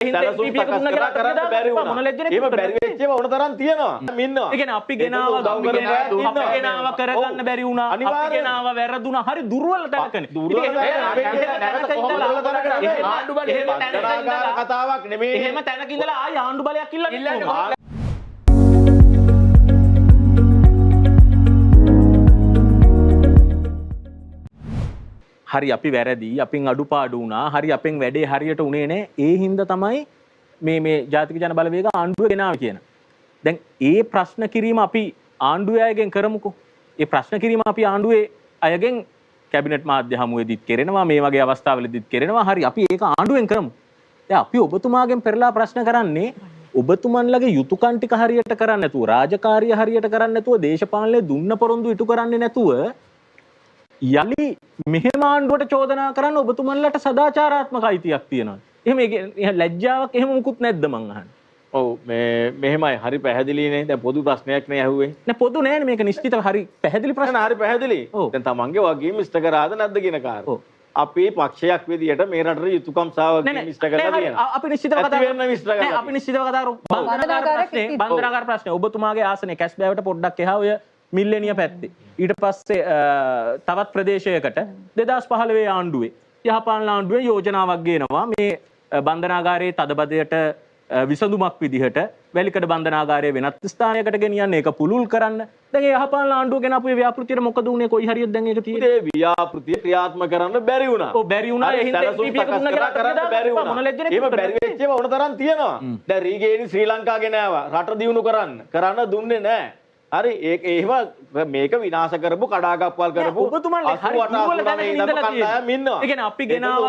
සැලසුම් සකස් කරන්න බැරි වුණා. එහෙම බැරි වෙච්ච ඒවා ඕන තරම් තියෙනවා. ඉන්නවා. ඒ කියන්නේ අපි ගෙනාව කරගන්න බැරි වුණා. අපි ගෙනාව වැරදුනා. හරි දුර්වල තැනකනේ. කතාවක් නෙමෙයි. එහෙම තැනක ඉඳලා ආය ආණ්ඩු බලයක් ඉල්ලන්නේ. හරි අපි වැරදි අපින් අඩුපාඩු වුණා හරි අපෙන් වැඩේ හරියට උනේ නැහැ ඒ හින්දා තමයි මේ ජාතික ජන බලවේග ආණ්ඩුව ගෙනාවේ කියන. දැන් ඒ ප්‍රශ්න කිරීම අපි ආණ්ඩුවේ අයගෙන් කරමුකෝ. ඒ ප්‍රශ්න කිරීම අපි ආණ්ඩුවේ අයගෙන් කැබිනට් මාධ්‍ය හමුවේදීත් කරනවා මේ වගේ අවස්ථාවලදීත් කරනවා. හරි අපි ඒක ආණ්ඩුවෙන් කරමු. දැන් අපි ඔබතුමාගෙන් පෙරලා ප්‍රශ්න කරන්නේ ඔබතුමන්ලගේ යුතුයකම් ටික හරියට කරන්නේ නැතුව රාජකාරිය හරියට කරන්නේ නැතුව දේශපාලනේ දුන්න පොරොන්දු ඉටු කරන්නේ නැතුව යලි මෙහෙම ආණ්ඩුවට චෝදනා කරන්න ඔබතුමන්ලට සදාචාරාත්මක අයිතියක් තියෙනවා. එහෙම ලැජ්ජාවක් එහෙම මුකුත් නැද්ද මං අහන්නේ? ඔව් මෙහෙමයි හරි පැහැදිලිනේ. දැන් පොදු ප්‍රශ්නයක් නේ ඇහුවේ. නෑ පොදු නෑනේ මේක නිශ්චිතව හරි පැහැදිලි ප්‍රශ්න. හරි පැහැදිලි. දැන් තමන්ගේ වගකීම් ඉෂ්ට කරාද නැද්ද කියන කාරණා. අපි පක්ෂයක් විදියට මේ රටේ යුතුයකම් සාවකීම් ඉෂ්ට කරලා තියෙනවා. අපි නිශ්චිතව කතා කරමු. අපි නිශ්චිතව කතා කරමු. බන්ධනාගාර ප්‍රශ්නේ ඔබතුමාගේ ආසනේ කැස් බෑවට පොඩ්ඩක් එහා ඔය මිල්ලෙනිය පැත්තේ ඊට පස්සේ තවත් ප්‍රදේශයකට 2015 ආණ්ඩුවේ යහපාලන ආණ්ඩුවේ යෝජනාවක් ගේනවා මේ බන්ධනාගාරයේ තදබදයට විසඳුමක් විදිහට වැලිකඩ බන්ධනාගාරයේ වෙනත් ස්ථානයකට ගෙනියන්න ඒක පුළුල් කරන්න. දැන් ඒ යහපාලන ආණ්ඩුව ගෙන අපේ ව්‍යාපෘතියට මොකද උනේ කොයි හරියද දැන් ඒක තියෙන්නේ? ඒ ව්‍යාපෘතිය ක්‍රියාත්මක කරන්න බැරි වුණා. ඔව් බැරි වුණා ඒ හින්දා කරන්න බැරි වුණා. මොන ලැජ්ජනේ එහෙම බැරි වෙච්ච ඒවා ඕන තරම් තියෙනවා. දැන් රීගේනි ශ්‍රී ලංකා ගෙන ආවා. රට දියුණු කරන්න දුන්නේ නැහැ. හරි ඒක එහෙම මේක විනාශ කරපු කඩාකප්පල් කරපු ඔබතුමන්ලා හරි දුර්වල තැනක ඉඳලා තියෙනවා. ඒ කියන්නේ අපි ගෙනාව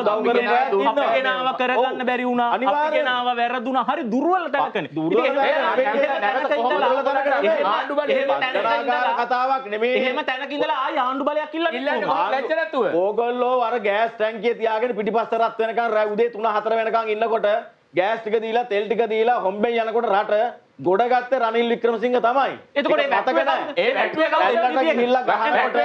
කරගන්න බැරි වුණා. අපි ගෙනාව වැරදුනා. හරි දුර්වල තැනකනේ. කතාවක් නෙමෙයි. එහෙම තැනක ඉඳලා ආය ආණ්ඩු බලයක් ඉල්ලන්නේ. ලැජ්ජ නැතුව. ඕගොල්ලෝ අර ගෑස් ටැංකිය තියාගෙන පිටිපස්ස රත් වෙනකන් උදේ 3-4 වෙනකන් ඉන්නකොට ගෑස් ටික දීලා තෙල් ටික දීලා හොම්බෙන් යනකොට රට ගොඩ ගත්තේ රනිල් වික්‍රමසිංහ තමයි. එතකොට ඒ වැට්ටුවේ කවුද? ගිහිල්ලා ගහනකොට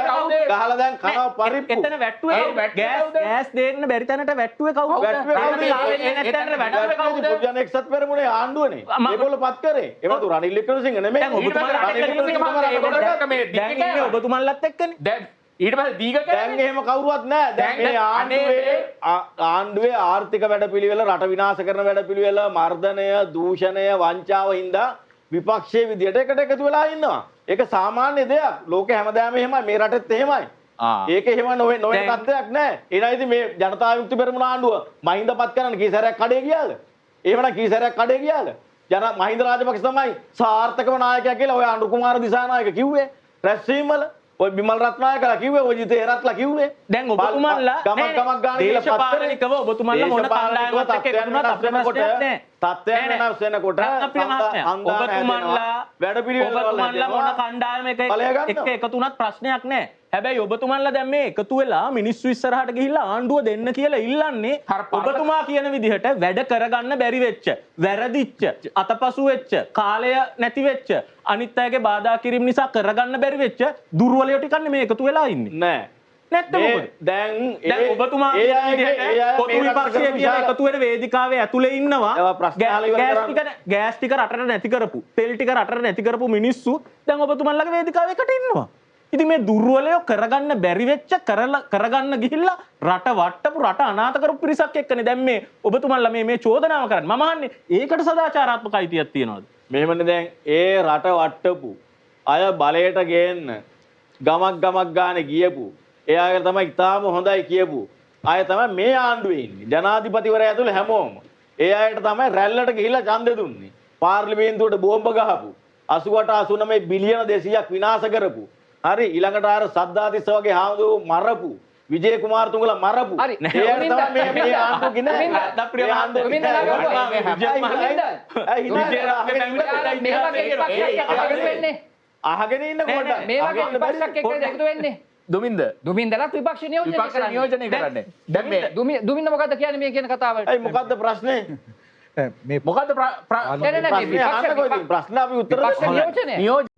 ගහලා දැන් කනවා පරිප්පු. එතන වැට්ටුවේ ගෑස් දෙන්න බැරි තැනට වැට්ටුවේ කවුද? වැට්ටුවේ කවුද? ජන එක්සත් පෙරමුණේ ආණ්ඩුවනේ. ඒගොල්ලෝ පත් කරේ. ඒවතු රනිල් වික්‍රමසිංහ නෙමෙයි. ඔබතුමන්ලත් එක්කනේ. දැන් ඊට පස්සේ දීග දැන් එහෙම කවුරුවත් නැහැ. දැන් මේ ආණ්ඩුවේ ආර්ථික වැඩපිළිවෙල රට විනාශ කරන වැඩපිළිවෙල මර්ධනය දූෂණය වංචාව හින්දා විපක්ෂයේ විදියට එකට එකතු වෙලා ඉන්නවා. ඒක සාමාන්‍ය දෙයක්. ලෝකේ හැමදාම එහෙමයි. මේ රටෙත් එහෙමයි. ඒක එහෙම නොවන තත්ත්වයක් නැහැ. එනයි ඉතින් මේ ජනතා විමුක්ති පෙරමුණ ආණ්ඩුව මහින්දපත් කරන්න කී සැරයක් කඩේ ගියාද? එහෙමනම් කී සැරයක් කඩේ ගියාද? මහින්ද රාජපක්ෂ තමයි සාර්ථකව නායකයා කියලා ඔය අනුර කුමාර දිසානායක කිව්වේ. රැස්වීම වල ඔය බිමල් රත්නායකලා කිව්වේ ඔය ජිතේ රත්ලා කිව්වේ. දැන් ඔබතුමන්ලා ගමක් ගාන කියලා දේශපාලනිකව ඔබතුමන්ලා මොන කණ්ඩායමක් එක්ක එකතුණත් අපේ ප්‍රශ්නයක් නැහැ. තත්ත්වයන් වෙනස් වෙනකොට ඔබතුමන්ලා මොන කණ්ඩායමක එක්ක එකතුණත් ප්‍රශ්නයක් නැහැ. හැබැයි ඔබතුමන්ලා දැන් මේ එකතු වෙලා මිනිස්සු ඉස්සරහට ගිහිල්ලා ආණ්ඩුව දෙන්න කියලා ඉල්ලන්නේ ඔබතුමා කියන විදිහට වැඩ කරගන්න බැරි වෙච්ච, වැරදිච්ච, අතපසු වෙච්ච, කාලය නැති වෙච්ච, අනිත් අයගේ බාධා කිරීම නිසා කරගන්න බැරි වෙච්ච දුර්වලයෝ ටිකන්නේ මේ එකතු වෙලා ඉන්නේ. නෑ. නැත්නම් මොකද? දැන් ඔබතුමා පොදු විපක්ෂයේ කියන එකතු වෙන වේදිකාවේ ඇතුලේ ඉන්නවා. ගෑස් ටික රටට නැති කරපු, තෙල් ටික රටට නැති කරපු මිනිස්සු දැන් ඔබතුමන්ලගේ වේදිකාවකට ඉන්නවා. ඉතින් මේ දුර්වලයෝ කරගන්න බැරි වෙච්ච කරගන්න ගිහිල්ලා රට වට්ටපු රට අනාථ කරපු පිරිසක් එක්කනේ දැන් මේ ඔබතුමන්ලා මේ චෝදනාව කරන්නේ. මම අහන්නේ ඒකට සදාචාරාත්මක අයිතියක් තියනවද? මෙහෙමනේ දැන් ඒ රට වට්ටපු අය බලයට ගේන්න ගමක් ගානේ ගියපු එයාගේ තමයි ඉතාලම හොඳයි කියපු අය තමයි මේ ආණ්ඩුවේ ඉන්නේ. ජනාධිපතිවරයා ඇතුළේ හැමෝම. ඒ අයට තමයි රැල්ලට ගිහිල්ලා ඡන්දෙ දුන්නේ. පාර්ලිමේන්තුවට බෝම්බ ගහපු 88 89 බිලියන 200ක් විනාශ කරපු. හරි ඊළඟට අර සද්දාතිස්ස වගේ හාමුදුරු මරපු විජේ කුමාරතුංගලා මරපු ඒ අය තමයි මේ ආණ්ඩුව ගෙන අප්‍රිය ආණ්ඩුව අහගෙන ඉන්න කොට මේ වගේ විපක්ෂයක් එක්ක එකතු වෙන්නේ දුමින්දලත් විපක්ෂ නියෝජනය කරන්නේ. දැන් මේ දුමින්ද මොකද්ද කියන්නේ මේ කියන කතාවට? ඒ මොකද්ද ප්‍රශ්නේ? මේ මොකද්ද ප්‍රශ්නේ? ප්‍රශ්න අපි උත්තර නියෝජනය